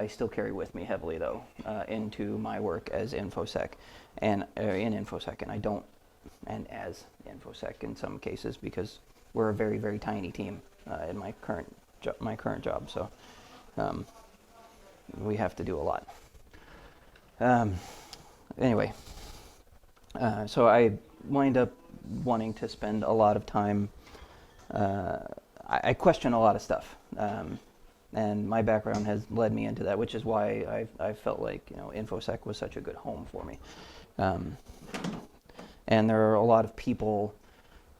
I still carry with me heavily, though, into my work as InfoSec and in InfoSec, and I don't, and as InfoSec in some cases, because we're a very, very tiny team in my current job, so we have to do a lot. Anyway, so I wind up wanting to spend a lot of time. I question a lot of stuff. And my background has led me into that, which is why I felt like InfoSec was such a good home for me. And there are a lot of people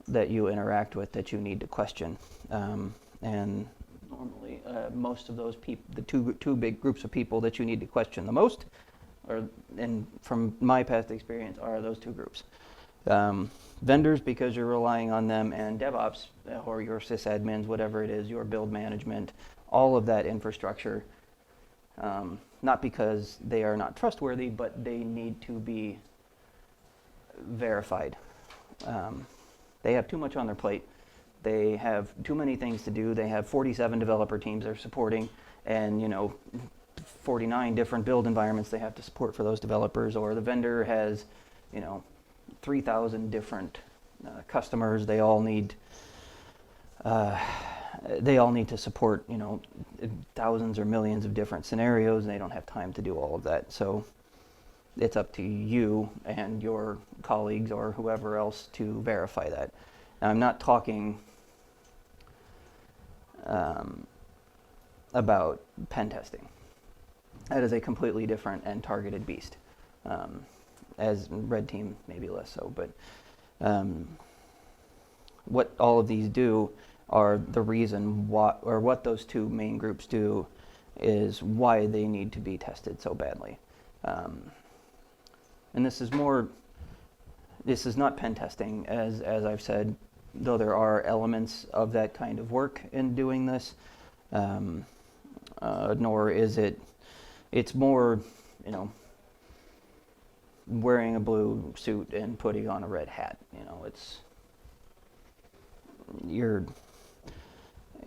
that you interact with that you need to question. And normally, most of those people, the two big groups of people that you need to question the most, and from my past experience, are those two groups. Vendors, because you're relying on them, and DevOps, or your sysadmins, whatever it is, your build management, all of that infrastructure, not because they are not trustworthy, but they need to be verified. They have too much on their plate. They have too many things to do. They have 47 developer teams they're supporting, and 49 different build environments they have to support for those developers, or the vendor has 3,000 different customers. They all need to support thousands or millions of different scenarios, and they don't have time to do all of that. So it's up to you and your colleagues or whoever else to verify that. Now, I'm not talking about pen testing. That is a completely different and targeted beast. As red team, maybe less so, but what all of these do are the reason why, or what those two main groups do is why they need to be tested so badly. And this is not pen testing, as I've said, though there are elements of that kind of work in doing this, nor is it's more, wearing a blue suit and putting on a red hat.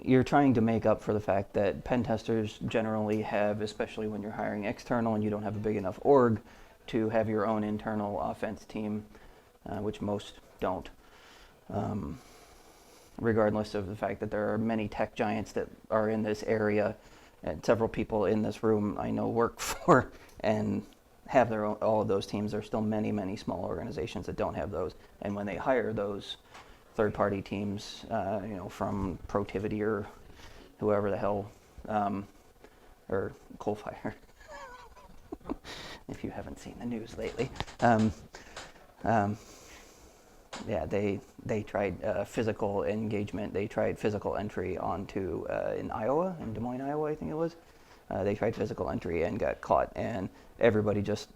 You're trying to make up for the fact that pen testers generally have, especially when you're hiring external and you don't have a big enough org to have your own internal offense team, which most don't, regardless of the fact that there are many tech giants that are in this area, and several people in this room I know work for and have their own, all of those teams. There's still many, many small organizations that don't have those, and when they hire those third-party teams, from Protivity or whoever the hell, or Coalfire, if you haven't seen the news lately. They tried physical engagement. They tried physical entry onto in Iowa, in Des Moines, Iowa, I think it was. They tried physical entry and got caught, and everybody just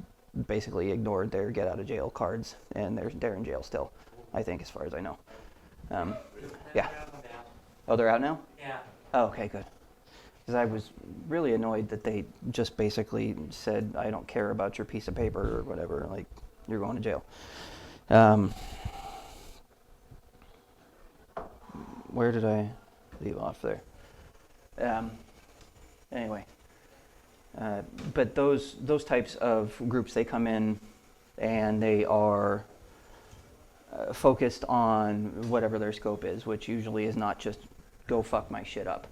basically ignored their get out of jail cards, and they're in jail still, I think, as far as I know. Yeah. Oh, they're out now? Yeah. Oh, okay, good. Because I was really annoyed that they just basically said, I don't care about your piece of paper or whatever, like, you're going to jail. Where did I leave off there? Anyway, but those types of groups, they come in and they are focused on whatever their scope is, which usually is not just go fuck my shit up.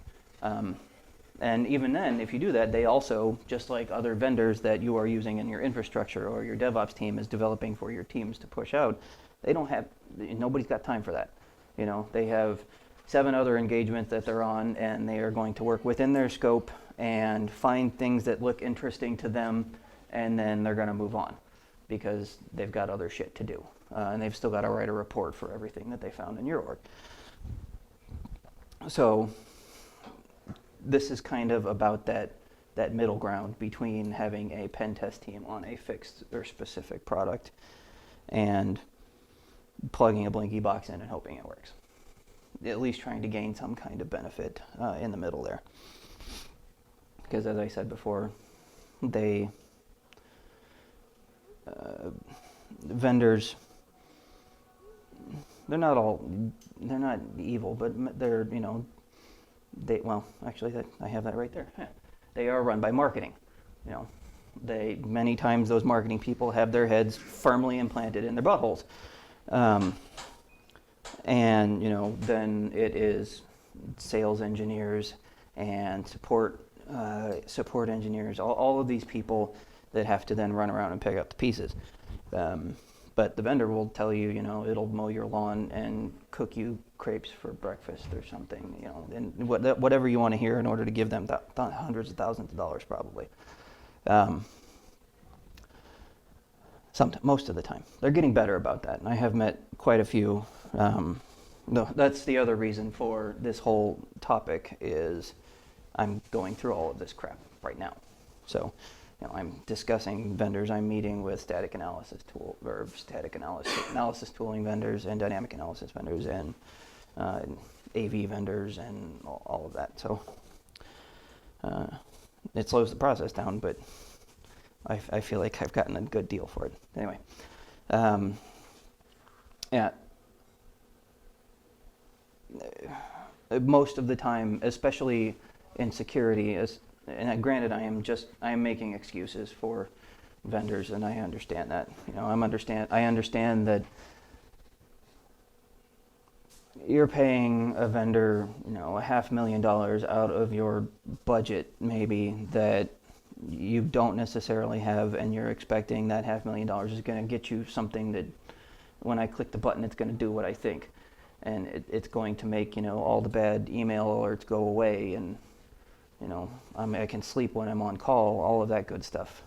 And even then, if you do that, they also, just like other vendors that you are using in your infrastructure or your DevOps team is developing for your teams to push out, nobody's got time for that. They have 7 other engagements that they're on, and they are going to work within their scope and find things that look interesting to them, and then they're going to move on because they've got other shit to do. And they've still got to write a report for everything that they found in your org. So this is kind of about that middle ground between having a pen test team on a fixed or specific product and plugging a Blinky box in and hoping it works. At least trying to gain some kind of benefit in the middle there. Because as I said before, vendors, they're not evil, but they're, I have that right there. they are run by marketing. You know, many times those marketing people have their heads firmly implanted in their buttholes. And then it is sales engineers and support engineers, all of these people that have to then run around and pick up the pieces. But the vendor will tell you, it'll mow your lawn and cook you crepes for breakfast or something, and whatever you want to hear in order to give them hundreds of thousands of dollars probably. Most of the time. They're getting better about that, and I have met quite a few. No, that's the other reason for this whole topic is I'm going through all of this crap right now. So, I'm discussing vendors. I'm meeting with static analysis tooling vendors and dynamic analysis vendors and AV vendors and all of that. So it slows the process down, but I feel like I've gotten a good deal for it. Anyway, yeah. Most of the time, especially in security, and granted, I am making excuses for vendors, and I understand that. I understand that you're paying a vendor, $500,000 out of your budget, maybe, that you don't necessarily have, and you're expecting that $500,000 is going to get you something that, when I click the button, it's going to do what I think, and it's going to make all the bad email alerts go away, and I can sleep when I'm on call, all of that good stuff.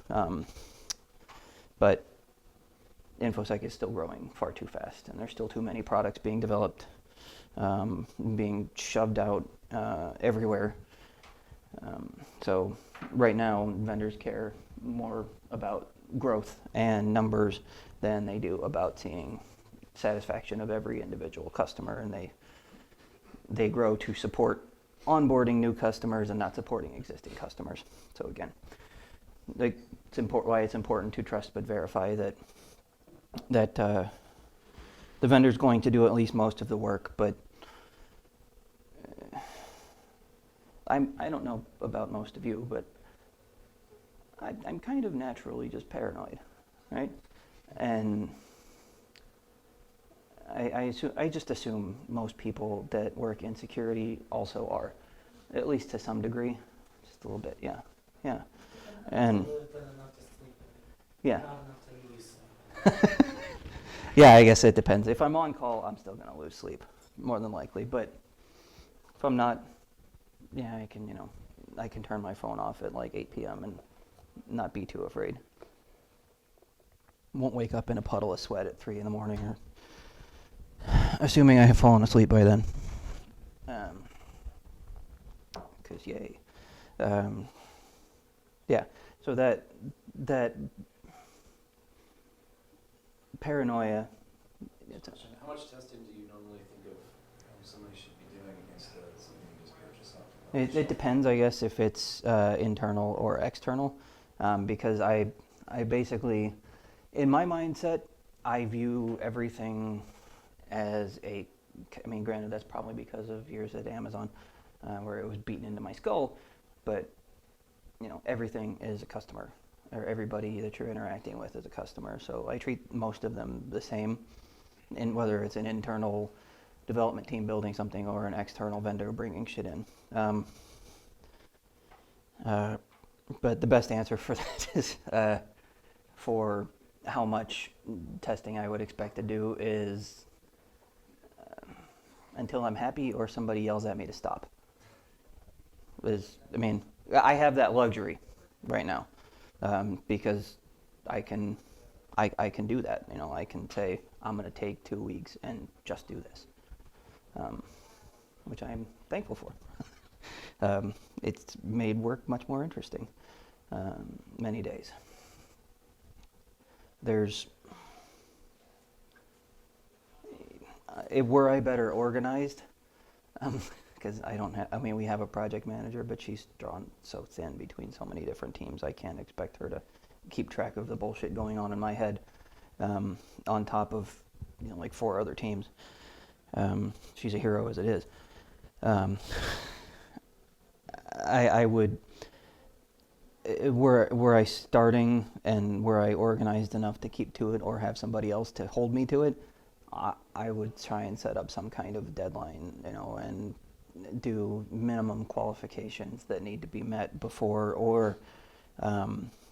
But InfoSec is still growing far too fast, and there's still too many products being developed, being shoved out everywhere. So right now, vendors care more about growth and numbers than they do about seeing satisfaction of every individual customer, and they grow to support onboarding new customers and not supporting existing customers. So again, why it's important to trust but verify that the vendor's going to do at least most of the work. But I don't know about most of you, but I'm kind of naturally just paranoid, right? And I just assume most people that work in security also are, at least to some degree, just a little bit, yeah. And yeah. Yeah, I guess it depends. If I'm on call, I'm still gonna lose sleep, more than likely. But if I'm not, yeah, I can turn my phone off at like 8 p.m. and not be too afraid. Won't wake up in a puddle of sweat at 3 in the morning, or assuming I have fallen asleep by then. Because yay. Yeah, so that paranoia. How much testing do you normally think of somebody should be doing against something you just purchased off? It depends, I guess, if it's internal or external, because I basically, in my mindset, I view everything as granted, that's probably because of years at Amazon, where it was beaten into my skull, but everything is a customer, or everybody that you're interacting with is a customer. So I treat most of them the same, and whether it's an internal development team building something or an external vendor bringing shit in. But the best answer for that is for how much testing I would expect to do is until I'm happy or somebody yells at me to stop. I have that luxury right now, because I can do that. I can say I'm going to take 2 weeks and just do this, which I'm thankful for. It's made work much more interesting many days. Were I better organized, because we have a project manager, but she's drawn so thin between so many different teams, I can't expect her to keep track of the bullshit going on in my head, on top of, like 4 other teams. She's a hero as it is. I would were I starting and were I organized enough to keep to it or have somebody else to hold me to it, I would try and set up some kind of deadline, and do minimum qualifications that need to be met before, or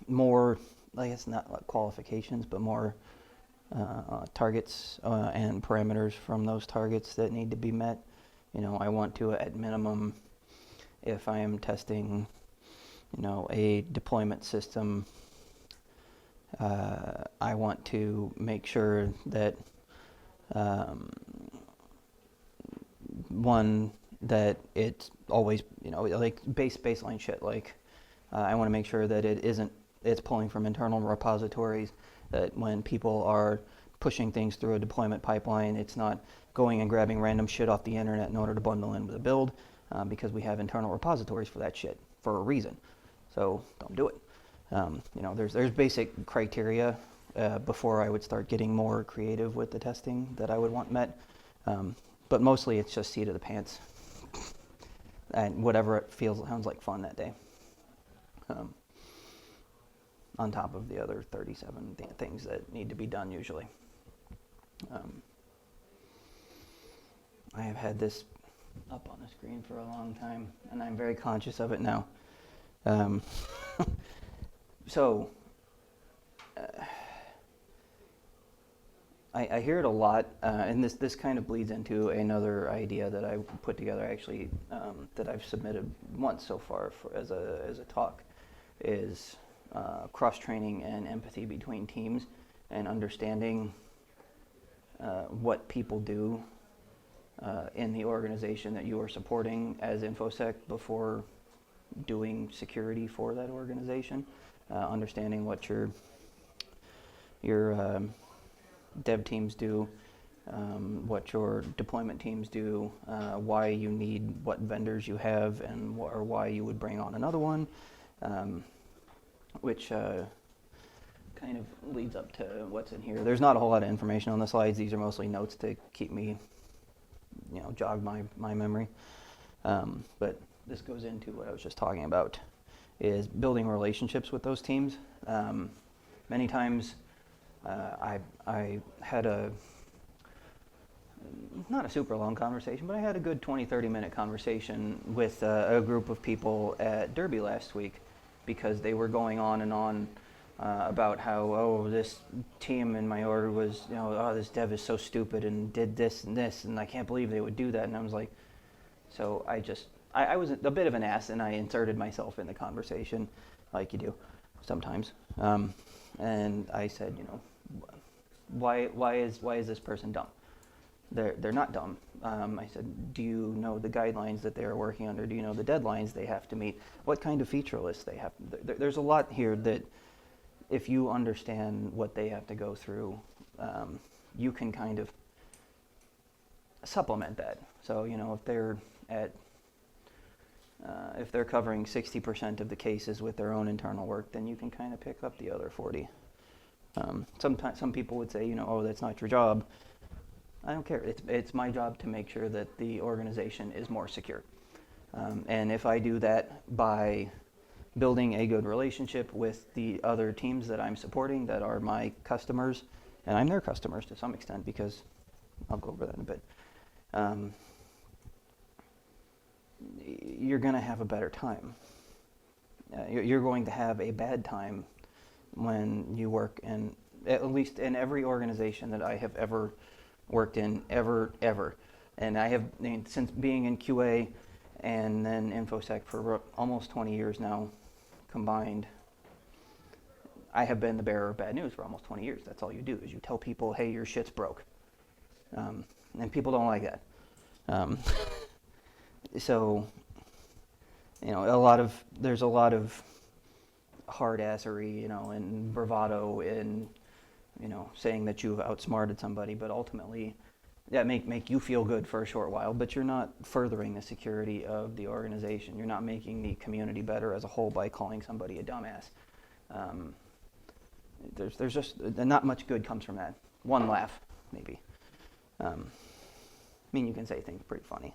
more, I guess not like qualifications, but more targets and parameters from those targets that need to be met. I want to, at minimum, if I am testing, a deployment system, I want to make sure that one, that it's always, like baseline shit. Like I want to make sure that it's pulling from internal repositories, that when people are pushing things through a deployment pipeline, it's not going and grabbing random shit off the internet in order to bundle in with a build, because we have internal repositories for that shit for a reason. So don't do it. There's basic criteria before I would start getting more creative with the testing that I would want met. But mostly it's just seat of the pants and whatever it sounds like fun that day. On top of the other 37 things that need to be done usually. I have had this up on the screen for a long time, and I'm very conscious of it now. I hear it a lot, and this kind of bleeds into another idea that I put together actually, that I've submitted once so far as a talk, is cross-training and empathy between teams, and understanding what people do in the organization that you are supporting as InfoSec before doing security for that organization. Understanding what your dev teams do, what your deployment teams do, why you need what vendors you have, and or why you would bring on another one, which kind of leads up to what's in here. There's not a whole lot of information on the slides. These are mostly notes to keep me, jog my memory. But this goes into what I was just talking about, is building relationships with those teams. Many times I had not a super long conversation, but I had a good 20-30 minute conversation with a group of people at Derby last week, because they were going on and on about how, this team in my org was, this dev is so stupid and did this, and I can't believe they would do that. And I was like, so I was a bit of an ass, and I inserted myself in the conversation, like you do sometimes. And I said, why is this person dumb? They're not dumb. I said, do you know the guidelines that they are working under? Do you know the deadlines they have to meet? What kind of feature lists they have? There's a lot here that, if you understand what they have to go through, you can kind of supplement that. So, if they're covering 60% of the cases with their own internal work, then you can kind of pick up the other 40. Sometimes some people would say, that's not your job. I don't care. It's my job to make sure that the organization is more secure. And if I do that by building a good relationship with the other teams that I'm supporting that are my customers, and I'm their customers to some extent, because I'll go over that in a bit, you're going to have a better time. You're going to have a bad time when you work in, at least in every organization that I have ever worked in, ever. And I have, since being in QA and then InfoSec for almost 20 years now combined, I have been the bearer of bad news for almost 20 years. That's all you do, is you tell people, hey, your shit's broke. And people don't like that. So, there's a lot of hard assery, and bravado in, saying that you've outsmarted somebody, but ultimately that make you feel good for a short while, but you're not furthering the security of the organization. You're not making the community better as a whole by calling somebody a dumbass. There's just not much good comes from that. One laugh, maybe. You can say things pretty funny,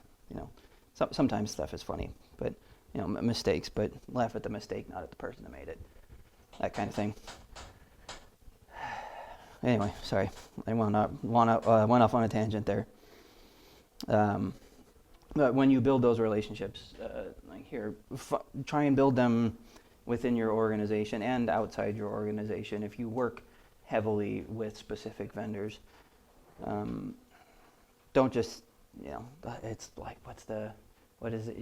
Sometimes stuff is funny, but mistakes, but laugh at the mistake, not at the person that made it. That kind of thing. Anyway, sorry, I went off on a tangent there. But when you build those relationships, try and build them within your organization and outside your organization. If you work heavily with specific vendors, don't just, it's like, what is it?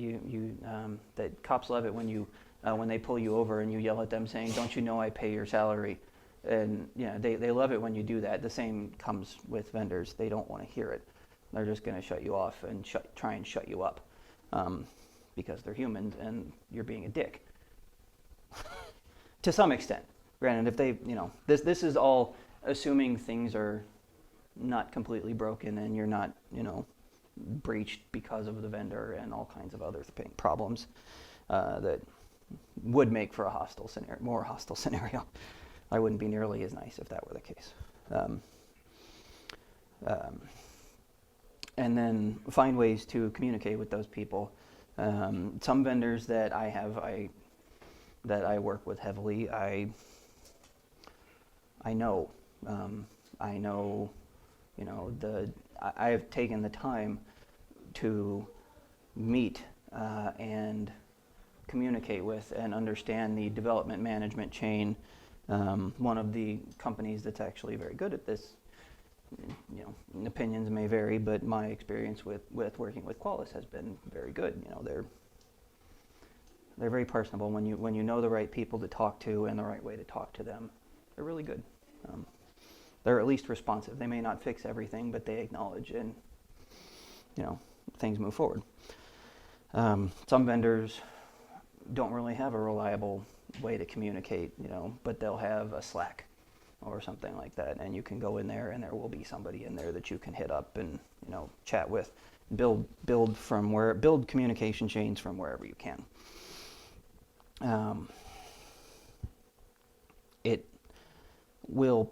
That cops love it when they pull you over and you yell at them saying, "Don't you know I pay your salary?" And they love it when you do that. The same comes with vendors. They don't want to hear it. They're just going to shut you off and try and shut you up because they're humans and you're being a dick. To some extent. Granted, if they, this is all assuming things are not completely broken and you're not, breached because of the vendor and all kinds of other problems that would make for a more hostile scenario. I wouldn't be nearly as nice if that were the case. And then find ways to communicate with those people. Some vendors that that I work with heavily, I know, I've taken the time to meet and communicate with and understand the development management chain. One of the companies that's actually very good at this, opinions may vary, but my experience with working with Qualys has been very good. They're very personable. When you know the right people to talk to and the right way to talk to them, they're really good. They're at least responsive. They may not fix everything, but they acknowledge and things move forward. Some vendors don't really have a reliable way to communicate, but they'll have a Slack or something like that, and you can go in there and there will be somebody in there that you can hit up and chat with, build communication chains from wherever you can. It will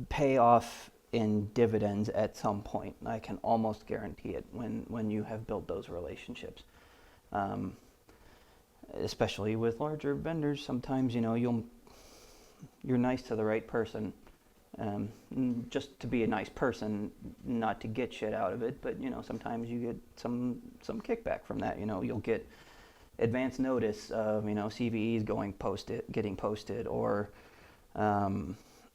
pay off in dividends at some point. I can almost guarantee it when you have built those relationships. Especially with larger vendors, sometimes you're nice to the right person, just to be a nice person, not to get shit out of it. But sometimes you get some kickback from that. You'll get advance notice of CVEs getting posted, or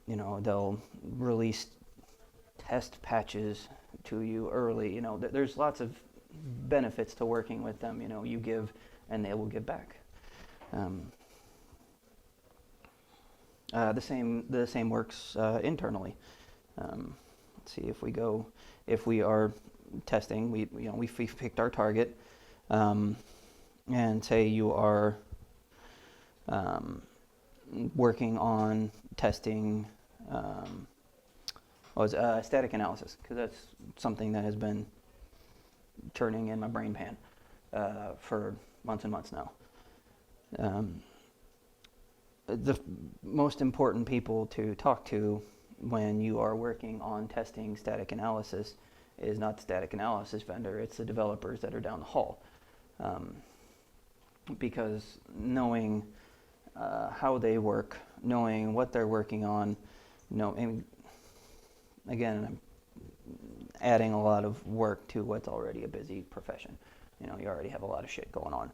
they'll release test patches to you early. There's lots of benefits to working with them. You give and they will give back. The same works internally. Let's see, if we are testing, we've picked our target, and say you are working on testing static analysis, because that's something that has been turning in my brain pan for months and months now. The most important people to talk to when you are working on testing static analysis is not the static analysis vendor, it's the developers that are down the hall. Because knowing how they work, knowing what they're working on, and again, I'm adding a lot of work to what's already a busy profession. You already have a lot of shit going on,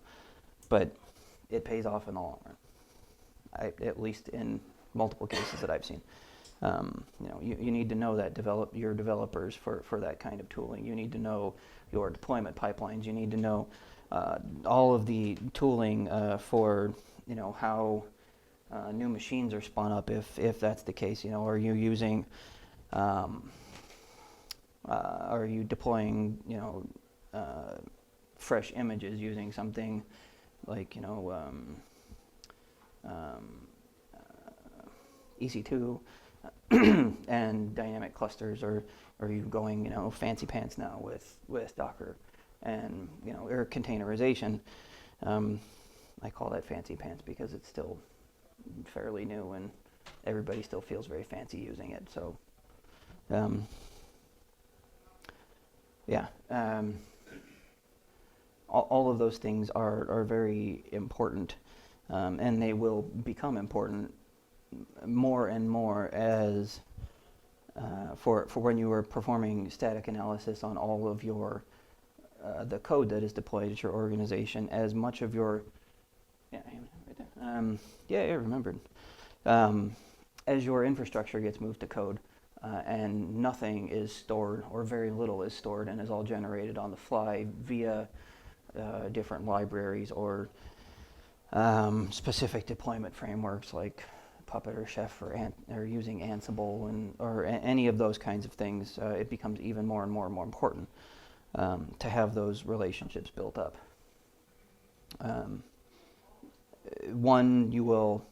but it pays off in the long run. At least in multiple cases that I've seen. You need to know that your developers for that kind of tooling. You need to know your deployment pipelines. You need to know all of the tooling for how new machines are spun up, if that's the case. Are you using are you deploying fresh images using something like EC2 and dynamic clusters, or are you going fancy pants now with Docker and or containerization? I call that fancy pants because it's still fairly new and everybody still feels very fancy using it. So all of those things are very important, and they will become important more and more as for when you are performing static analysis on all of your the code that is deployed at your organization. As much of your right there. I remembered. As your infrastructure gets moved to code, and nothing is stored, or very little is stored, and is all generated on the fly via different libraries or specific deployment frameworks like Puppet or Chef or using Ansible or any of those kinds of things, it becomes even more and more and more important to have those relationships built up. One, you will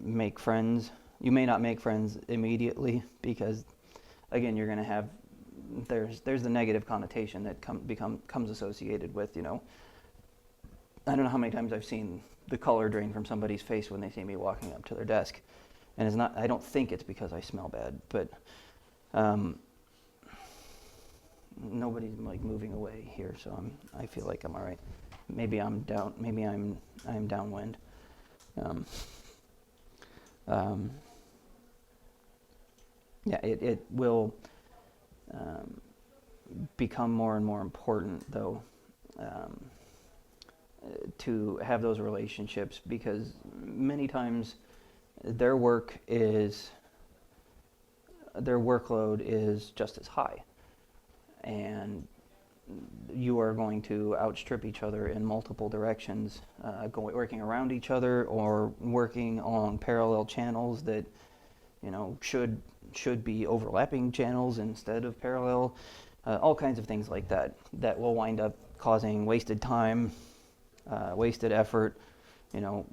make friends. You may not make friends immediately because, again, you're going to have there's the negative connotation that comes associated with, I don't know how many times I've seen the color drain from somebody's face when they see me walking up to their desk, and it's not. I don't think it's because I smell bad, but nobody's like moving away here, so I feel like I'm all right. Maybe I'm down. Maybe I'm downwind. It will become more and more important, though, to have those relationships, because many times their workload is just as high, and you are going to outstrip each other in multiple directions, working around each other or working on parallel channels that should be overlapping channels instead of parallel, all kinds of things like that will wind up causing wasted time, wasted effort,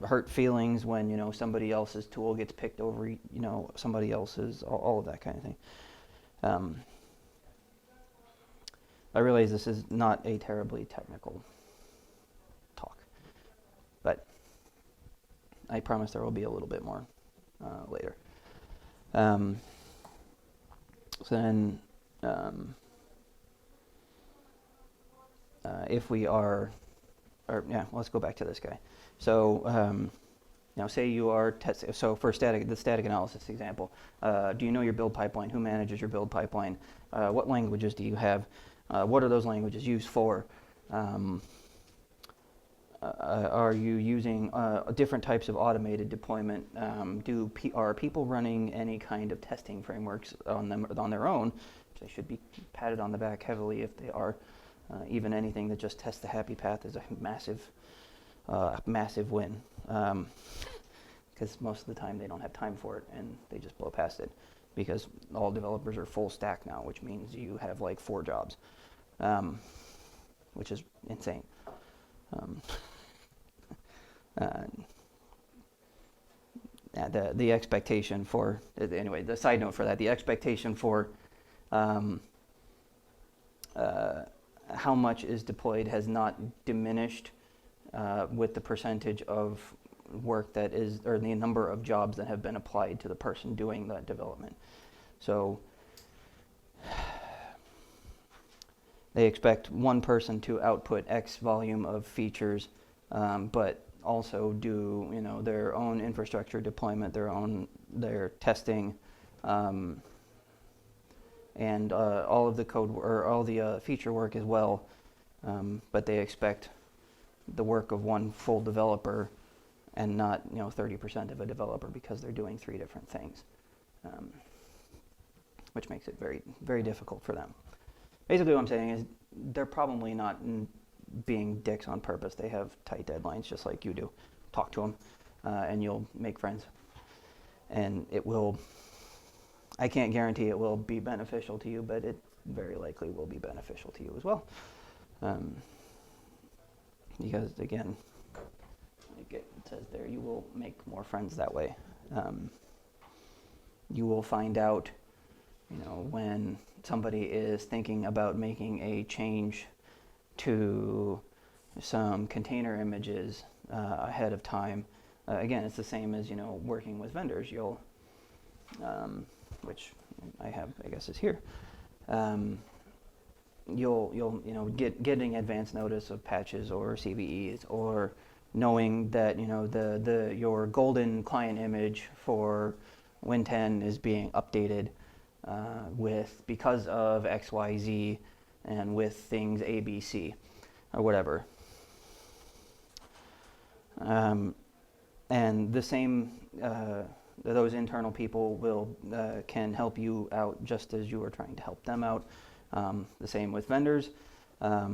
hurt feelings when somebody else's tool gets picked over somebody else's, all of that kind of thing. I realize this is not a terribly technical talk, but I promise there will be a little bit more later. So then, if we are, let's go back to this guy. So now say you are testing, so for the static analysis example, do you know your build pipeline? Who manages your build pipeline? What languages do you have? What are those languages used for? Are you using different types of automated deployment? Are people running any kind of testing frameworks on their own? They should be patted on the back heavily if they are. Even anything that just tests the happy path is a massive win, because most of the time they don't have time for it and they just blow past it, because all developers are full stack now, which means you have like 4 jobs, which is insane. The expectation for, anyway, the side note for that, the expectation for how much is deployed has not diminished with the percentage of work that is, or the number of jobs that have been applied to the person doing that development. So they expect one person to output X volume of features, but also do their own infrastructure deployment, their testing, and all of the code or all the feature work as well. But they expect the work of one full developer and not 30% of a developer, because they're doing 3 different things, which makes it very, very difficult for them. Basically what I'm saying is they're probably not being dicks on purpose. They have tight deadlines just like you do. Talk to them and you'll make friends, and it will, I can't guarantee it will be beneficial to you, but it very likely will be beneficial to you as well, because again, like it says there, you will make more friends that way. You will find out when somebody is thinking about making a change to some container images ahead of time. Again, it's the same as working with vendors. You'll, which I have, I guess, is here. you'll getting advance notice of patches or CVEs, or knowing that your golden client image for Win 10 is being updated because of XYZ and with things ABC or whatever. And the same, those internal people can help you out just as you are trying to help them out. The same with vendors. Yeah,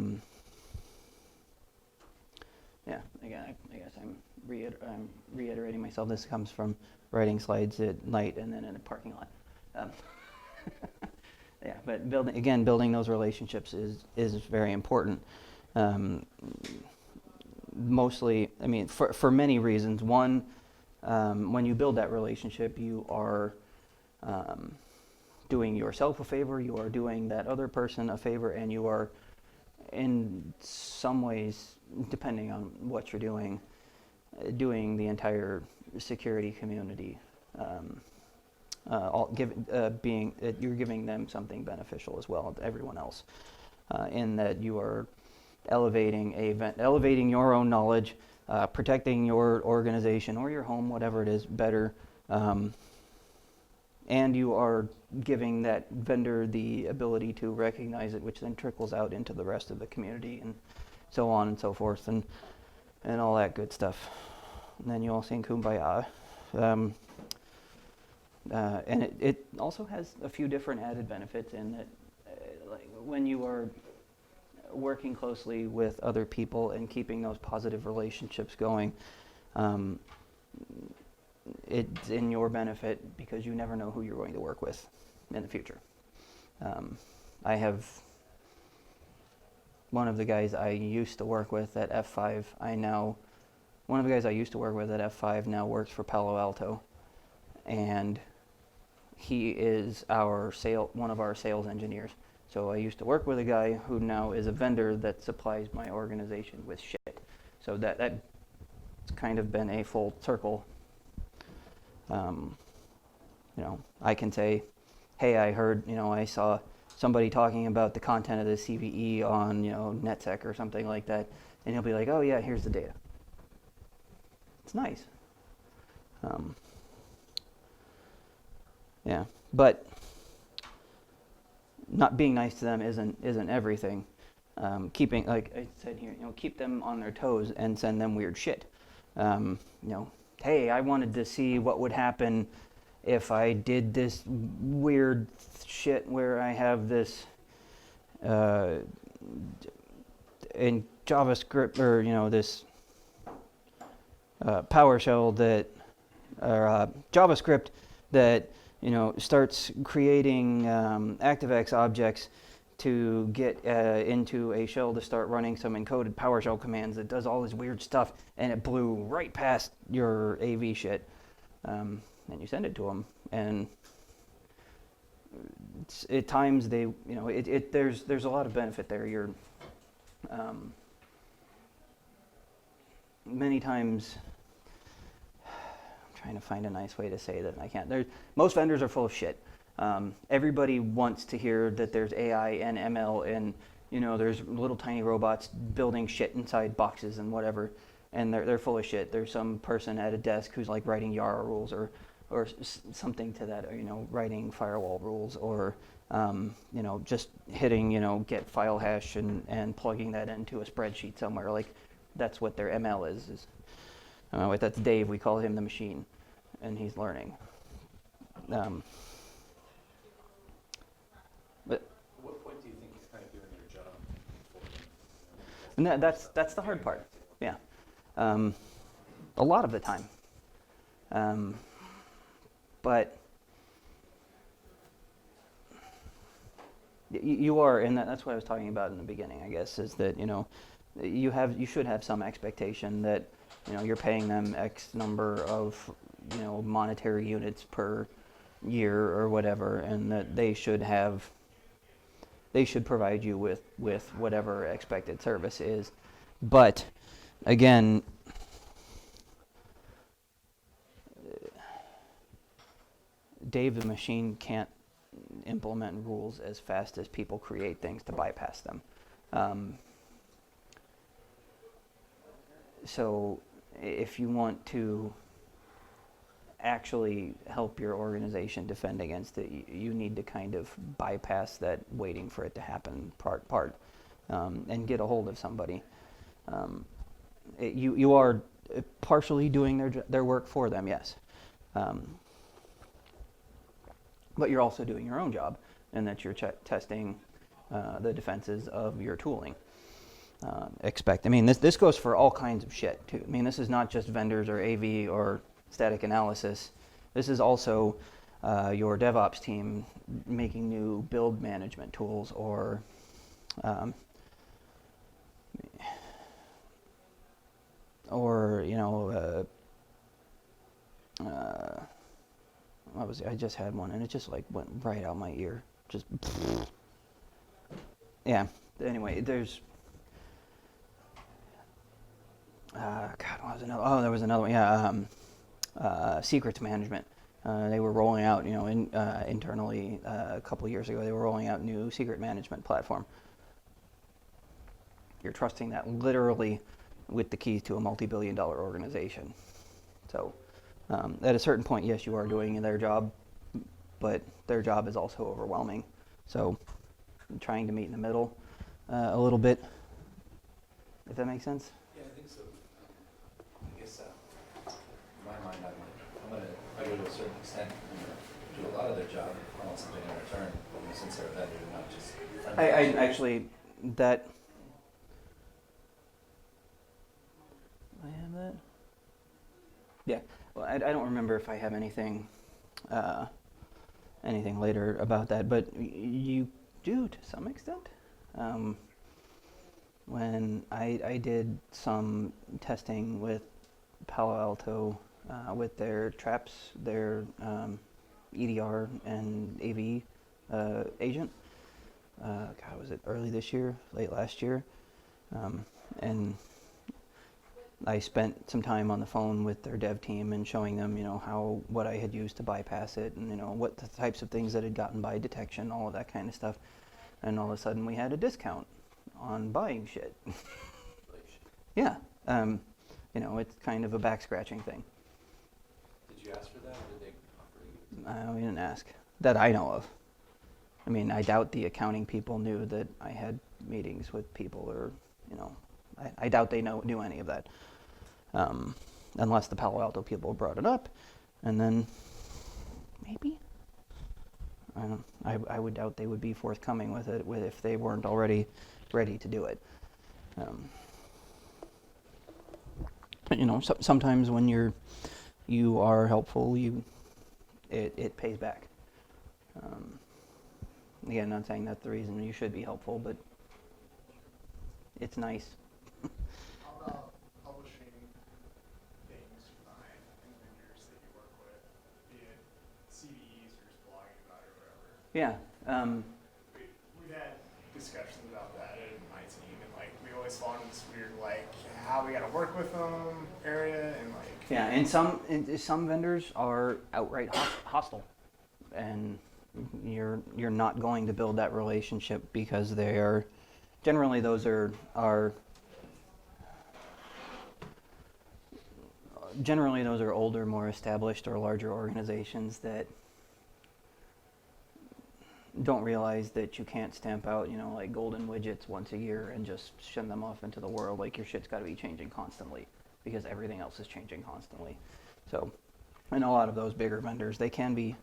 again, I guess I'm reiterating myself. This comes from writing slides at night and then in a parking lot. Yeah, but building those relationships is very important. Mostly, I mean, for many reasons. One, when you build that relationship, you are doing yourself a favor, you are doing that other person a favor, and you are, in some ways, depending on what you're doing the entire security community. You're giving them something beneficial as well to everyone else, in that you are elevating your own knowledge, protecting your organization or your home, whatever it is, better, and you are giving that vendor the ability to recognize it, which then trickles out into the rest of the community, and so on and so forth, and all that good stuff. And then you all sing Kumbaya. And it also has a few different added benefits in that, like when you are working closely with other people and keeping those positive relationships going, it's in your benefit because you never know who you're going to work with in the future. I have one of the guys I used to work with at F5. One of the guys I used to work with at F5 now works for Palo Alto, and he is one of our sales engineers. So I used to work with a guy who now is a vendor that supplies my organization with shit. So that's kind of been a full circle. I can say, hey, I heard, I saw somebody talking about the content of the CVE on, NetSec or something like that, and he'll be like, oh yeah, here's the data. It's nice. Yeah, but not being nice to them isn't everything. Keeping, like I said here, keep them on their toes and send them weird shit. Hey, I wanted to see what would happen if I did this weird shit where I have this in JavaScript, or this PowerShell or JavaScript that starts creating ActiveX objects to get into a shell to start running some encoded PowerShell commands that does all this weird stuff, and it blew right past your AV shit. And you send it to them, and at times there's a lot of benefit there. You're many times. Trying to find a nice way to say that, and I can't. Most vendors are full of shit. Everybody wants to hear that there's AI and ML and there's little tiny robots building shit inside boxes and whatever, and they're full of shit. There's some person at a desk who's like writing Yara rules or something to that, or writing firewall rules, or just hitting get file hash and plugging that into a spreadsheet somewhere. Like that's what their ML is. That's Dave. We call him the machine, and he's learning. But at what point do you think you're kind of doing your job for them? And that's the hard part. Yeah, a lot of the time. But you are, and that's what I was talking about in the beginning. I guess is that you should have some expectation that you're paying them X number of monetary units per year or whatever, and that they should provide you with whatever expected service is. But again, Dave the machine can't implement rules as fast as people create things to bypass them. So if you want to actually help your organization defend against it, you need to kind of bypass that waiting for it to happen part, and get a hold of somebody. You are partially doing their work for them, yes. But you're also doing your own job, and that you're testing the defenses of your tooling. I mean, this goes for all kinds of shit, too. I mean, this is not just vendors or AV or static analysis. This is also your DevOps team making new build management tools, or I just had one, and it just like went right out my ear. Just yeah. Anyway, there's God, what was another? Oh, there was another one. Yeah, secrets management. They were rolling out, internally a couple of years ago. They were rolling out new secret management platform. You're trusting that literally with the keys to a multi-billion-dollar organization. So, at a certain point, yes, you are doing their job, but their job is also overwhelming. So, I'm trying to meet in the middle a little bit, if that makes sense. Yeah, I think so. I guess in my mind, I'm gonna to a certain extent, do a lot of their job. I want something in return, since they're a vendor, not just friendly. I actually that. I have that. Yeah. Well, I don't remember if I have anything later about that, but you do to some extent. When I did some testing with Palo Alto with their traps, their EDR and AV agent. God, was it early this year, late last year? And I spent some time on the phone with their dev team and showing them, what I had used to bypass it, and what the types of things that had gotten by detection, all of that kind of stuff. And all of a sudden, we had a discount on buying shit. Yeah, it's kind of a back scratching thing. Did you ask for that, or did they offer you? We didn't ask that I know of. I mean, I doubt the accounting people knew that I had meetings with people, or I doubt they knew any of that. Unless the Palo Alto people brought it up, and then maybe. I would doubt they would be forthcoming with it if they weren't already ready to do it. Sometimes when you are helpful, it pays back. Again, not saying that's the reason you should be helpful, but it's nice. How about publishing things behind vendors that you work with, be it CVEs or just blogging about it or whatever? Yeah. We've had discussions about that in my team, and we always fall into this weird how we got to work with them area, and Yeah, and some vendors are outright hostile, and you're not going to build that relationship because they are generally those are older, more established, or larger organizations that don't realize that you can't stamp out, like golden widgets once a year and just send them off into the world. Like, your shit's got to be changing constantly because everything else is changing constantly. So, and a lot of those bigger vendors, they can be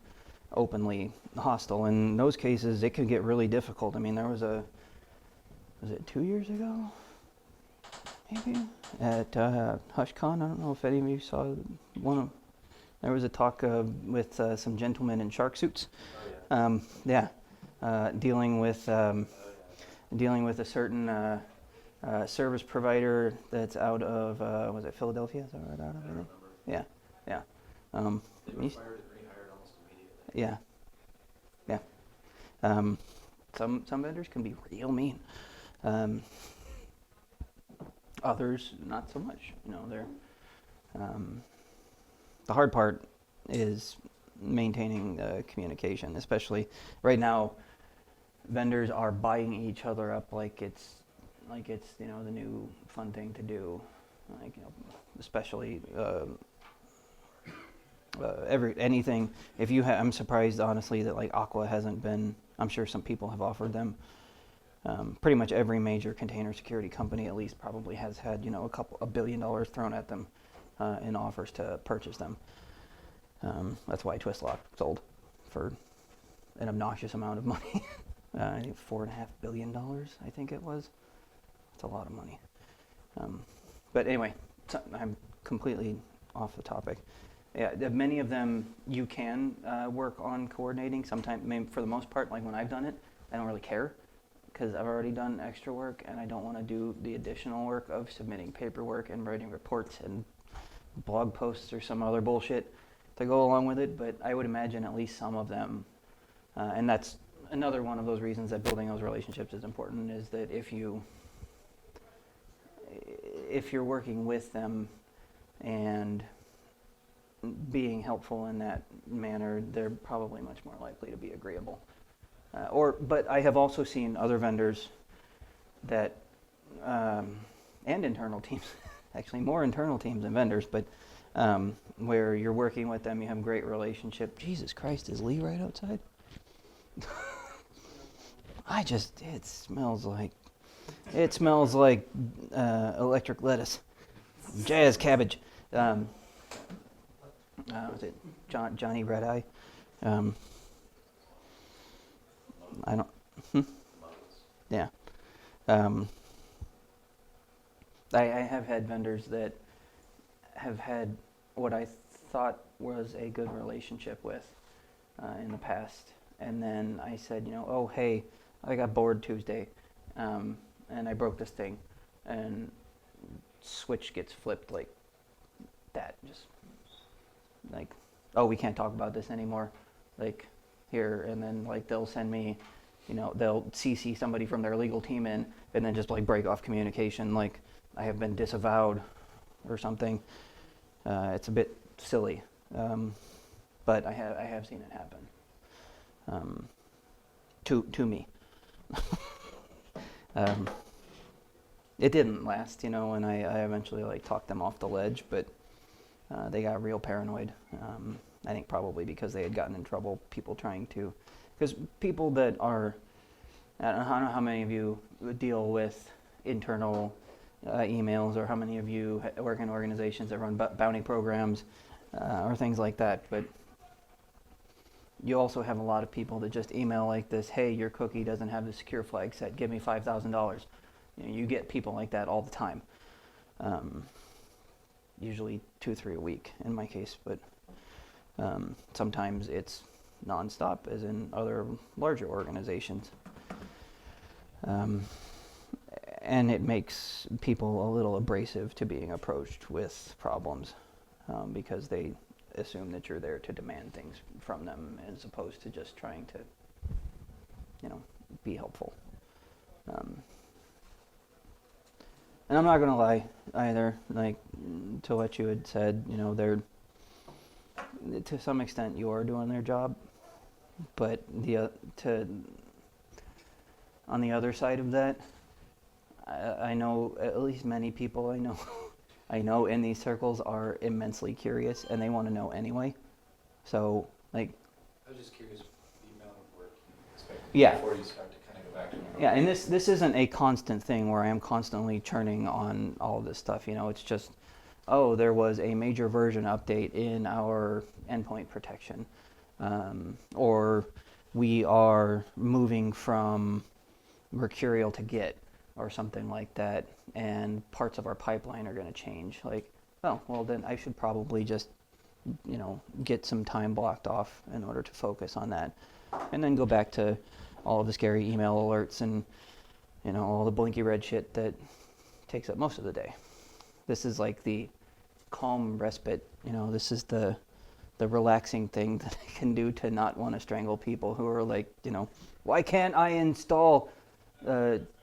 openly hostile. In those cases, it could get really difficult. I mean, there was it 2 years ago? Maybe? At HushCon, I don't know if any of you saw there was a talk with some gentlemen in shark suits. Oh, yeah. Dealing with a certain service provider that's out of was it Philadelphia? Is that right out of I don't remember. Yeah. They were fired and rehired almost immediately. Yeah. Some vendors can be real mean. Others not so much. They're the hard part is maintaining communication, especially right now. Vendors are buying each other up like it's you know, the new fun thing to do, like, you know, especially anything. If you I'm surprised honestly that like Aqua hasn't been. I'm sure some people have offered them. Pretty much every major container security company at least probably has had, you know, $1 billion thrown at them in offers to purchase them. That's why Twistlock sold for an obnoxious amount of money. I think $4.5 billion, I think it was. It's a lot of money. But anyway, I'm completely off the topic. Yeah, many of them you can work on coordinating. Sometimes, maybe for the most part, like when I've done it, I don't really care because I've already done extra work and I don't want to do the additional work of submitting paperwork and writing reports and blog posts or some other bullshit to go along with it. But I would imagine at least some of them, and that's another one of those reasons that building those relationships is important, is that if you're working with them and being helpful in that manner, they're probably much more likely to be agreeable. But I have also seen other vendors that, and internal teams, actually more internal teams than vendors, but where you're working with them, you have a great relationship. Jesus Christ, is Lee right outside? It smells like electric lettuce, jazz cabbage. Was it Johnny Red Eye? I don't. Yeah. I have had vendors that have had what I thought was a good relationship with in the past, and then I said, you know, oh hey, I got bored Tuesday, and I broke this thing, and switch gets flipped like that, just like, oh, we can't talk about this anymore, like here, and then like they'll send me, you know, they'll CC somebody from their legal team in, and then just like break off communication, like I have been disavowed or something. It's a bit silly, but I have seen it happen to me. It didn't last, you know, and I eventually like talked them off the ledge, but they got real paranoid. I think probably because they had gotten in trouble, because people that are, I don't know how many of you deal with internal emails, or how many of you work in organizations that run bounty programs or things like that, but you also have a lot of people that just email like this, hey, your cookie doesn't have the secure flag set, give me $5,000. You know, you get people like that all the time. Usually 2-3 a week in my case, but sometimes it's nonstop, as in other larger organizations. And it makes people a little abrasive to being approached with problems because they assume that you're there to demand things from them as opposed to just trying to, you know, be helpful. And I'm not going to lie either, like to what you had said, you know, they're, to some extent you are doing their job, but on the other side of that, I know at least many people I know in these circles are immensely curious, and they want to know anyway. So, like, I was just curious the amount of work you expect yeah, before you start to kind of go back to normal. yeah, and this isn't a constant thing where I am constantly churning on all of this stuff. You know, it's just, oh, there was a major version update in our endpoint protection, or we are moving from Mercurial to Git, or something like that, and parts of our pipeline are going to change. Like, oh, well then I should probably just, you know, get some time blocked off in order to focus on that, and then go back to all of the scary email alerts and, you know, all the blinky red shit that takes up most of the day. This is like the calm respite, you know, this is the relaxing thing that I can do to not want to strangle people who are like, you know, why can't I install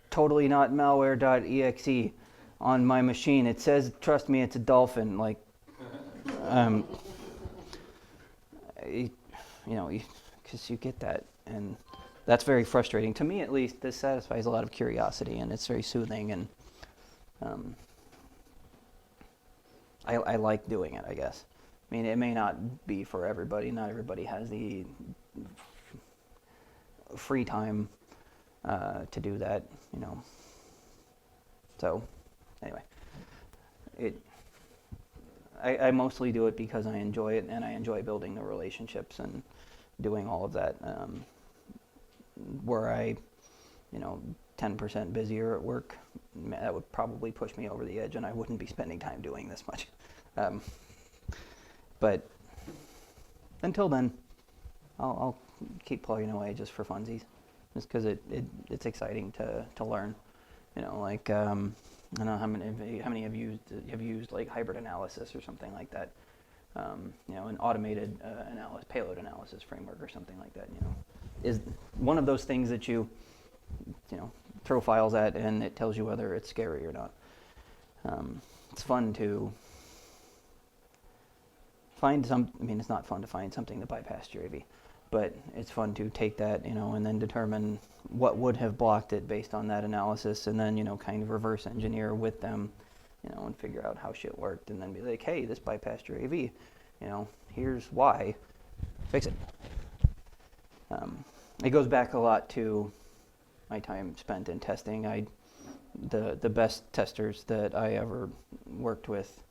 totally not malware.exe on my machine? It says, trust me, it's a dolphin. Like, you know, because you get that, and that's very frustrating to me. At least this satisfies a lot of curiosity, and it's very soothing, and I like doing it, I guess. I mean, it may not be for everybody. Not everybody has the free time to do that, you know. So, anyway, I mostly do it because I enjoy it, and I enjoy building the relationships and doing all of that. Were I, you know, 10% busier at work, that would probably push me over the edge, and I wouldn't be spending time doing this much. But until then, I'll keep plugging away just for funsies, just because it's exciting to learn. You know, like I don't know how many of you have used like hybrid analysis or something like that. You know, an automated payload analysis framework or something like that. You know, is one of those things that you know, throw files at and it tells you whether it's scary or not. It's fun to find I mean, it's not fun to find something to bypass your AV, but it's fun to take that, you know, and then determine what would have blocked it based on that analysis, and then, you know, kind of reverse engineer with them, you know, and figure out how shit worked, and then be like, hey, this bypassed your AV, you know, here's why, fix it. It goes back a lot to my time spent in testing. The best testers that I ever worked with,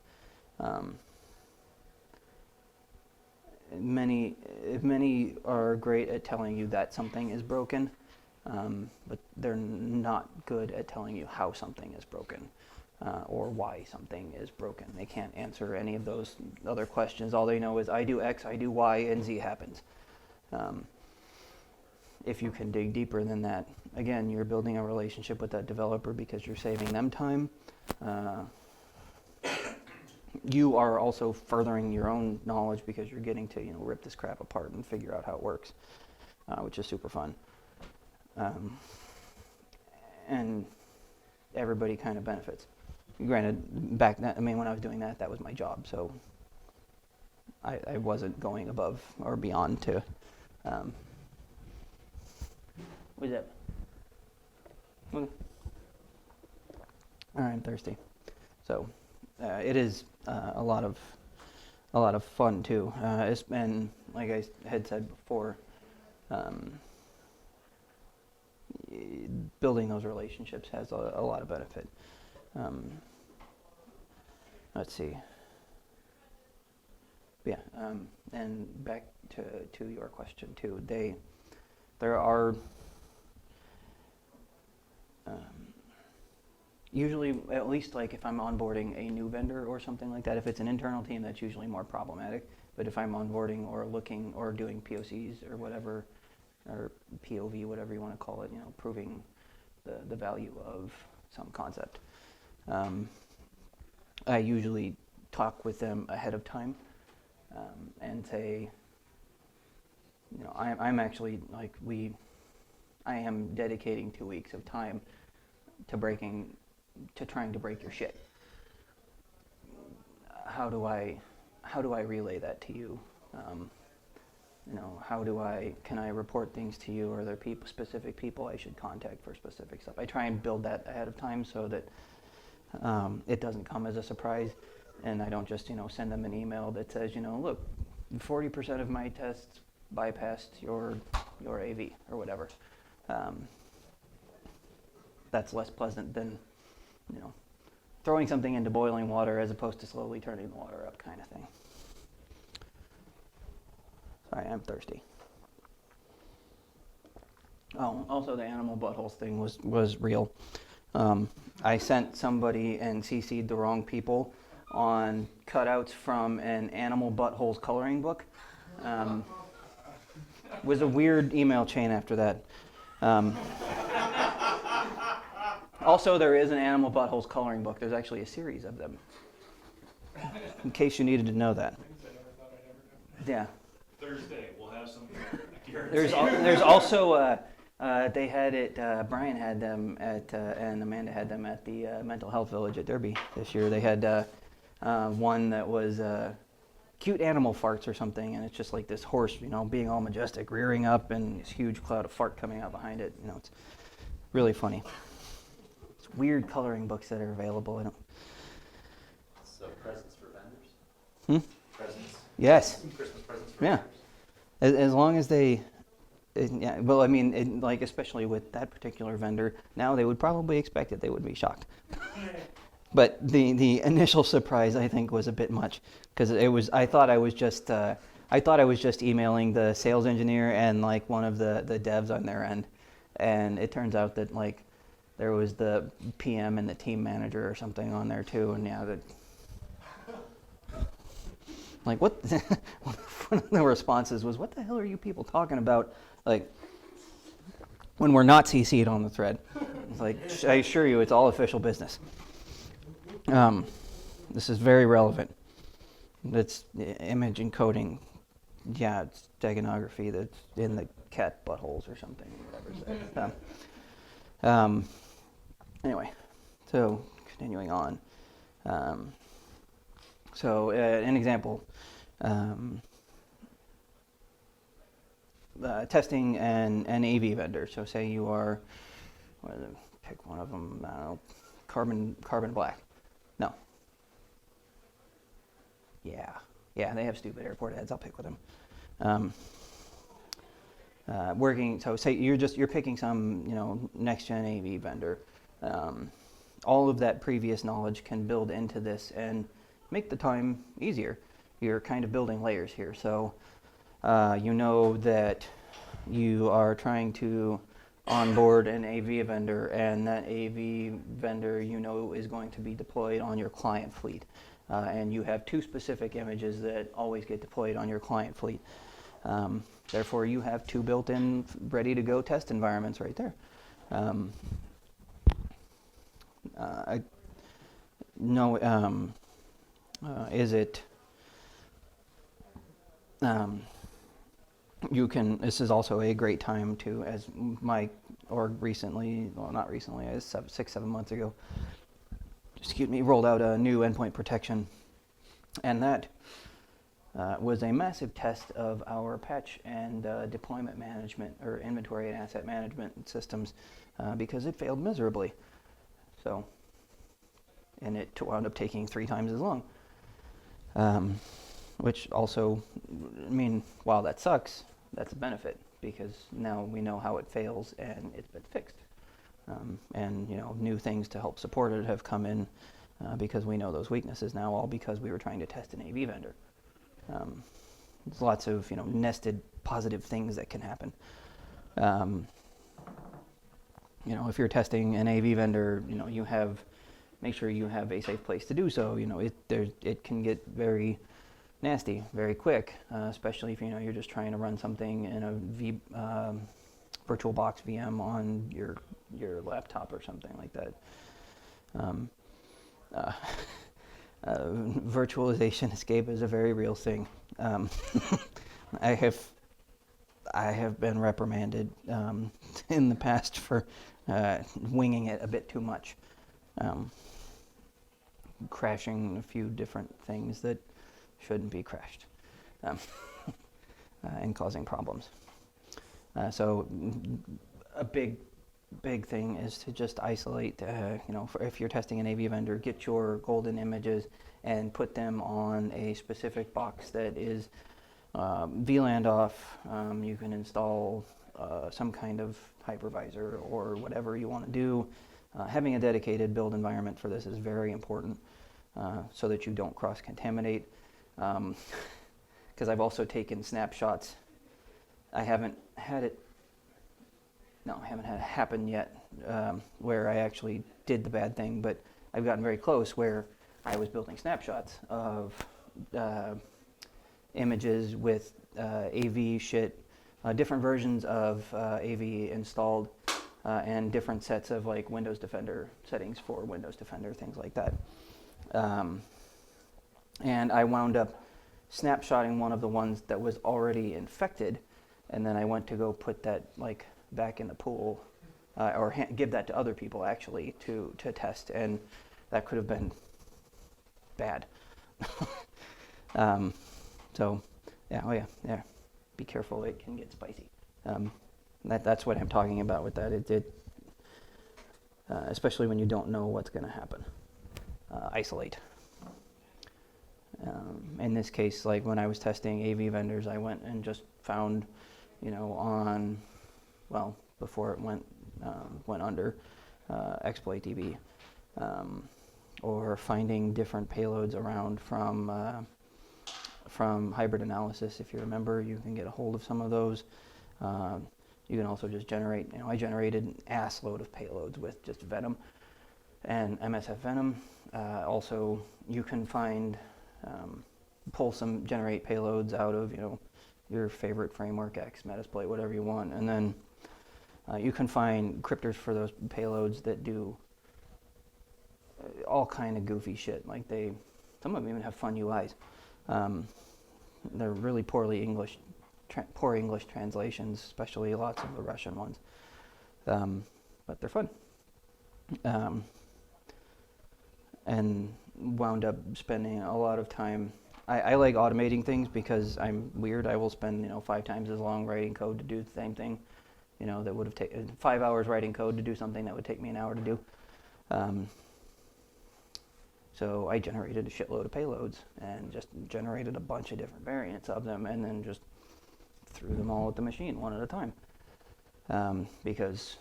many are great at telling you that something is broken, but they're not good at telling you how something is broken, or why something is broken. They can't answer any of those other questions. All they know is I do X, I do Y, and Z happens. If you can dig deeper than that, again, you're building a relationship with that developer because you're saving them time. You are also furthering your own knowledge because you're getting to, you know, rip this crap apart and figure out how it works, which is super fun. And everybody kind of benefits. Granted, back then, I mean, when I was doing that, that was my job, so I wasn't going above or beyond to. What's that? Okay. All right, I'm thirsty. So it is a lot of fun too. And like I had said before, building those relationships has a lot of benefit. Let's see. Yeah, and back to your question too. There are usually, at least like if I'm onboarding a new vendor or something like that, if it's an internal team, that's usually more problematic. But if I'm onboarding or looking or doing POCs or whatever, or POV, whatever you want to call it, you know, proving the value of some concept, I usually talk with them ahead of time and say, you know, I'm actually like I am dedicating 2 weeks of time to trying to break your shit. How do I relay that to you? You know, can I report things to you? Are there specific people I should contact for specific stuff? I try and build that ahead of time so that it doesn't come as a surprise, and I don't just, you know, send them an email that says, you know, look, 40% of my tests bypassed your AV or whatever. That's less pleasant than, you know, throwing something into boiling water as opposed to slowly turning the water up, kind of thing. Sorry, I'm thirsty. Oh, also the animal buttholes thing was real. I sent somebody and CC'd the wrong people on cutouts from an animal buttholes coloring book. Was a weird email chain after that. Also, there is an animal buttholes coloring book. There's actually a series of them, in case you needed to know that. Yeah. Thursday, we'll have some. There's also they had it. Brian had them at and Amanda had them at the Mental Health Village at Derby this year. They had one that was cute animal farts or something, and it's just like this horse, being all majestic, rearing up, and this huge cloud of fart coming out behind it. It's really funny. It's weird coloring books that are available. I don't. So presents for vendors? Presents? Yes. Christmas presents for Yeah. vendors? As long as they. Yeah. Well, I mean, like especially with that particular vendor, now they would probably expect it. They would be shocked. But the initial surprise, I think, was a bit much, because I thought I was just emailing the sales engineer and like one of the devs on their end, and it turns out that like there was the PM and the team manager or something on there too, and yeah, like what? One of the responses was, "What the hell are you people talking about?" Like when we're not CC'd on the thread. It's like, I assure you, it's all official business. This is very relevant. It's image encoding. Yeah, it's steganography that's in the cat buttholes or something. Whatever's there. Anyway, so continuing on. So an example. Testing an AV vendor. So say you are, pick one of them, carbon black. No. Yeah, they have stupid airport ads. I'll pick with them. So say you're picking some, next gen AV vendor. All of that previous knowledge can build into this and make the time easier. You're kind of building layers here. So you know that you are trying to onboard an AV vendor, and that AV vendor is going to be deployed on your client fleet. And you have two specific images that always get deployed on your client fleet. Therefore, you have two built-in, ready-to-go test environments right there. This is also a great time to, as not recently, as 6-7 months ago, rolled out a new endpoint protection, and that was a massive test of our patch and deployment management, or inventory and asset management systems, because it failed miserably. So, and it wound up taking 3 times as long. Which also, while that sucks, that's a benefit, because now we know how it fails and it's been fixed. And new things to help support it have come in because we know those weaknesses now, all because we were trying to test an AV vendor. There's lots of nested positive things that can happen. If you're testing an AV vendor, make sure you have a safe place to do so. It can get very nasty very quick, especially if you're just trying to run something in a VirtualBox VM on your laptop or something like that. Virtualization escape is a very real thing. I have been reprimanded in the past for winging it a bit too much, crashing a few different things that shouldn't be crashed, and causing problems. So a big thing is to just isolate, if you're testing an AV vendor, get your golden images and put them on a specific box that is VLANed off. You can install some kind of hypervisor or whatever you want to do. Having a dedicated build environment for this is very important, so that you don't cross-contaminate. Because I've also taken snapshots. I haven't had it happen yet, where I actually did the bad thing, but I've gotten very close where I was building snapshots of images with AV shit, different versions of AV installed, and different sets of like Windows Defender settings for Windows Defender, things like that. And I wound up snapshotting one of the ones that was already infected, and then I went to go put that back in the pool, or give that to other people actually to test, and that could have been bad. So, yeah. Be careful; it can get spicy. That's what I'm talking about with that. Especially when you don't know what's going to happen. Isolate. In this case, like when I was testing AV vendors, I went and just found, before it went under, Exploit DB, or finding different payloads around from hybrid analysis. If you remember, you can get a hold of some of those. You can also just generate, I generated an ass load of payloads with just Venom and MSF Venom. Also, you can generate payloads out of, your favorite framework, X, Metasploit, whatever you want. And then you can find cryptors for those payloads that do all kind of goofy shit. Like some of them even have fun UIs. They're really poor English translations, especially lots of the Russian ones. But they're fun. And wound up spending a lot of time. I like automating things because I'm weird. I will spend 5 times as long writing code to do the same thing. That would have taken 5 hours writing code to do something that would take me an hour to do. So I generated a shitload of payloads and just generated a bunch of different variants of them, and then just threw them all at the machine one at a time. Because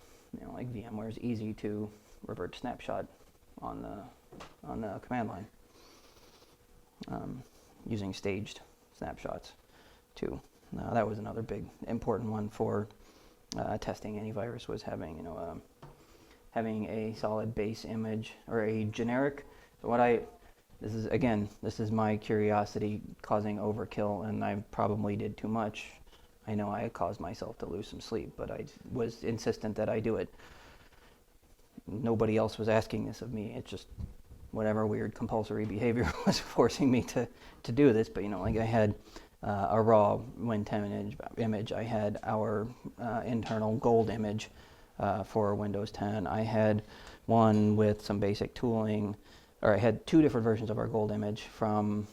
like VMware is easy to revert snapshot on the command line, using staged snapshots too. That was another big important one for testing antivirus, was having having a solid base image or a generic. This is my curiosity causing overkill, and I probably did too much. I know I caused myself to lose some sleep, but I was insistent that I do it. Nobody else was asking this of me. It's just whatever weird compulsory behavior was forcing me to do this. But like I had a raw Win10 image. I had our internal gold image for Windows 10. I had one with some basic tooling, or I had 2 different versions of our gold image from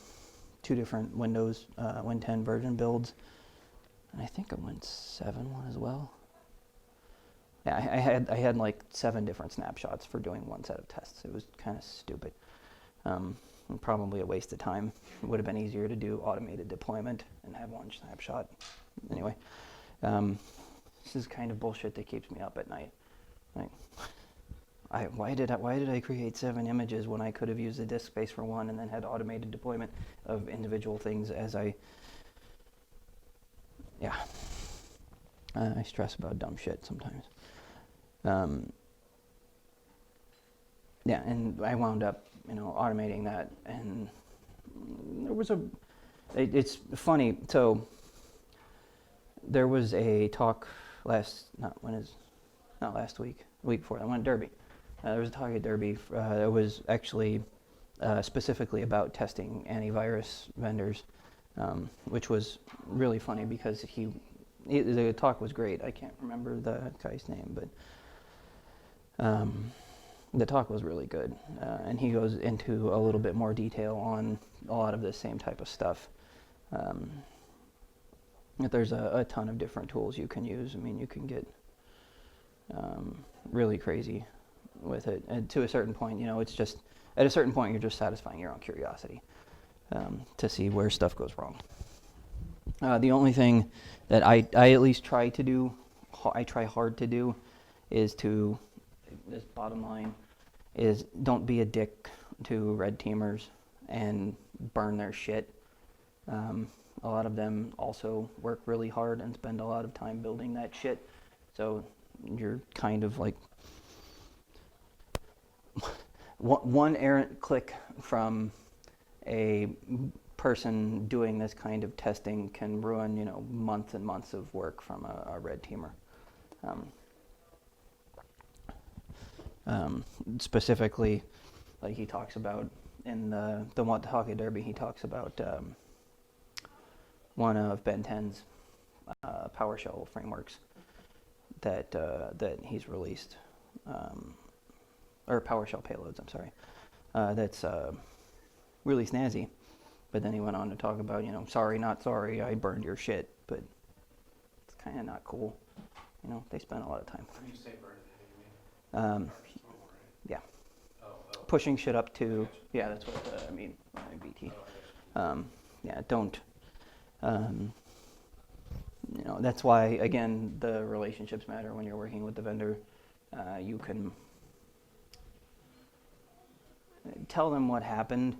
2 different Windows Win10 version builds. And I think a Win7 one as well. Yeah, I had like 7 different snapshots for doing one set of tests. It was kind of stupid. And probably a waste of time. It would have been easier to do automated deployment and have one snapshot. Anyway, this is kind of bullshit that keeps me up at night. Why did I create 7 images when I could have used the disk space for one and then had automated deployment of individual things as I stress about dumb shit sometimes. And I wound up, automating that, and there was it's funny. So there was a talk not last week, the week before. I went to Derby. There was a talk at Derby that was actually specifically about testing antivirus vendors, which was really funny because the talk was great. I can't remember the guy's name, but the talk was really good. And he goes into a little bit more detail on a lot of the same type of stuff. There's a ton of different tools you can use. I mean, you can get really crazy with it. And to a certain point, it's just, at a certain point, you're just satisfying your own curiosity to see where stuff goes wrong. The only thing that I at least try to do, I try hard to do, is this bottom line is don't be a dick to red teamers and burn their shit. A lot of them also work really hard and spend a lot of time building that shit. So you're kind of like one errant click from a person doing this kind of testing can ruin, months and months of work from a red teamer. Specifically, like he talks about in the talk at Derby, he talks about one of Ben 10's PowerShell frameworks that he's released, or PowerShell payloads. I'm sorry, that's really snazzy. But then he went on to talk about, sorry, not sorry, I burned your shit. But it's kind of not cool. They spent a lot of time. When you say burn, what do you mean? Yeah. Oh, Pushing shit up to, yeah, that's what I mean by BT. Yeah, don't. That's why, again, the relationships matter when you're working with the vendor. You can tell them what happened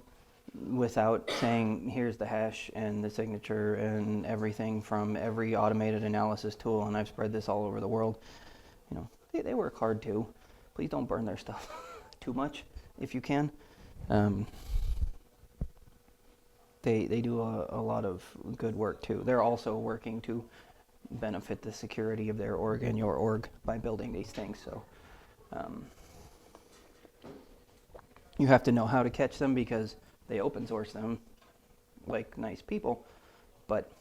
without saying, here's the hash and the signature and everything from every automated analysis tool, and I've spread this all over the world. They work hard too. Please don't burn their stuff too much if you can. They do a lot of good work too. They're also working to benefit the security of their org and your org by building these things. So you have to know how to catch them because they open source them like nice people, but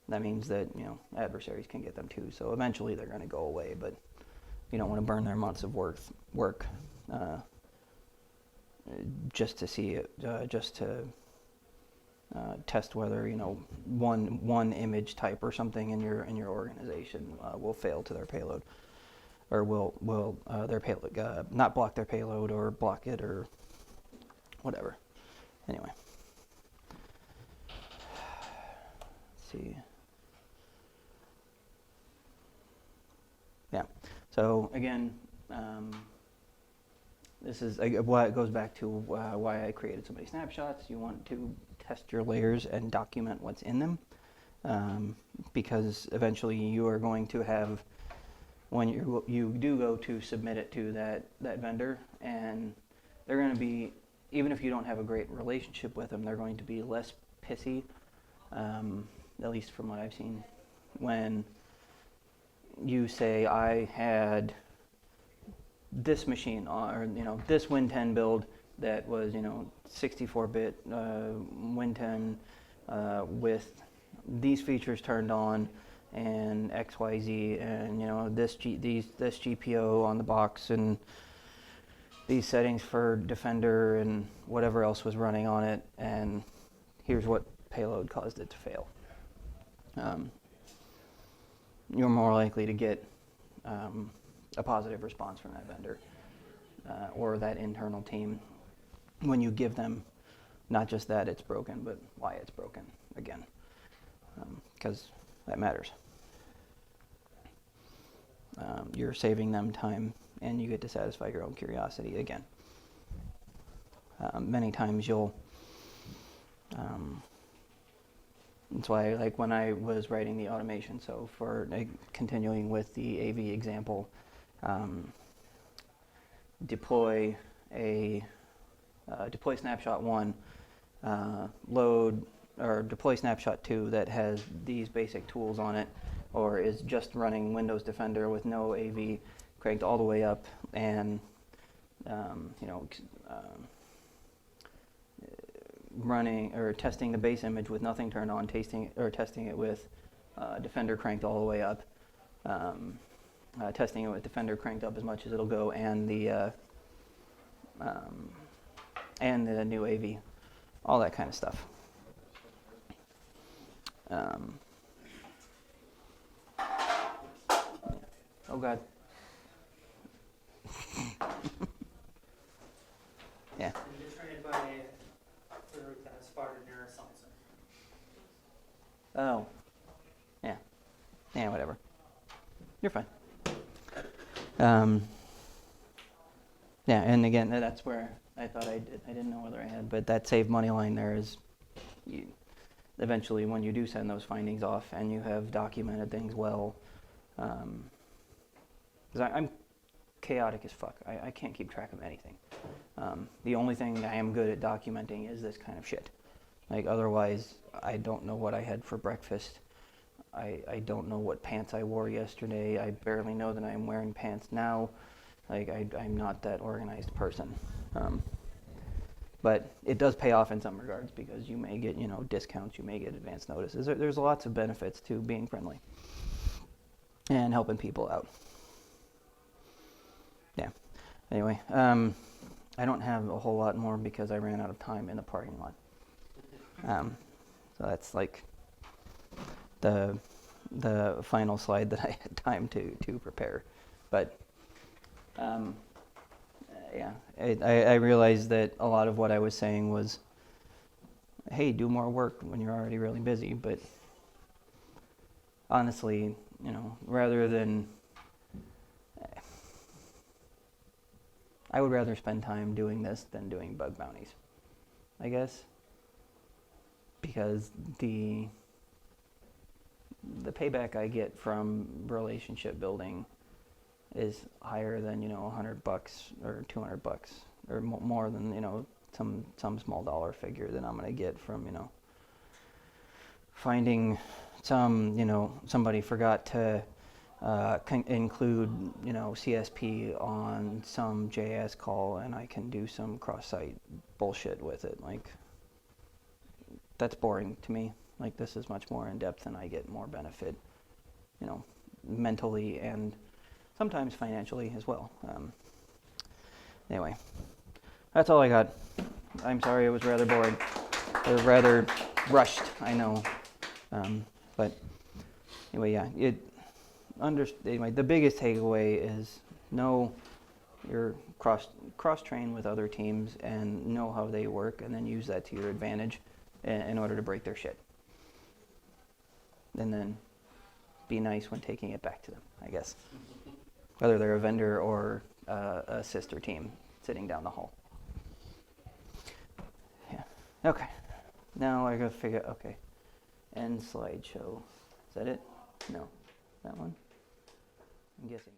that means that adversaries can get them too. So eventually they're going to go away, but you don't want to burn their months of work just to see it, just to test whether one image type or something in your organization will fail to their payload, or will their payload not block their payload or block it or whatever. Anyway, let's see. Yeah. So again, this is why it goes back to why I created so many snapshots. You want to test your layers and document what's in them, because eventually you are going to have, when you do go to submit it to that vendor, and they're going to be, even if you don't have a great relationship with them, they're going to be less pissy, at least from what I've seen, when you say, I had this machine, or this Win 10 build that was 64-bit Win 10 with these features turned on and XYZ, and this GPO on the box and these settings for Defender and whatever else was running on it, and here's what payload caused it to fail. You're more likely to get a positive response from that vendor or that internal team when you give them not just that it's broken, but why it's broken again, because that matters. You're saving them time, and you get to satisfy your own curiosity again. Many times you'll, that's why, like when I was writing the automation, so for continuing with the AV example, deploy snapshot 1, load, or deploy snapshot 2 that has these basic tools on it, or is just running Windows Defender with no AV cranked all the way up, and running or testing the base image with nothing turned on, testing it with Defender cranked all the way up, testing it with Defender cranked up as much as it'll go, and the new AV, all that kind of stuff. Oh God. Yeah. You're trained by the route that is farther near a sensor. Oh. Yeah. Yeah, whatever. You're fine. Yeah, and again, that's where I thought I didn't know whether I had, but that save money line there is, eventually when you do send those findings off and you have documented things well, because I'm chaotic as fuck. I can't keep track of anything. The only thing I am good at documenting is this kind of shit. Like otherwise, I don't know what I had for breakfast. I don't know what pants I wore yesterday. I barely know that I'm wearing pants now. Like I'm not that organized person. But it does pay off in some regards because you may get discounts, you may get advance notices. There's lots of benefits to being friendly and helping people out. Yeah. Anyway, I don't have a whole lot more because I ran out of time in the parking lot. So that's like the final slide that I had time to prepare. But yeah, I realized that a lot of what I was saying was, hey, do more work when you're already really busy. But honestly, rather than, I would rather spend time doing this than doing bug bounties, I guess, because the payback I get from relationship building is higher than $100 or $200 or more than some small dollar figure that I'm going to get from finding somebody forgot to include CSP on some JS call, and I can do some cross-site bullshit with it. Like, that's boring to me. Like, this is much more in depth, and I get more benefit mentally and sometimes financially as well. Anyway, that's all I got. I'm sorry it was rather boring. Or rather rushed, I know. But anyway, yeah. Anyway, the biggest takeaway is know your cross-train with other teams and know how they work, and then use that to your advantage in order to break their shit. And then be nice when taking it back to them, I guess. Whether they're a vendor or a sister team sitting down the hall. Yeah. Okay. Now I gotta figure. Okay. End slideshow. Is that it? No. That one? I'm guessing.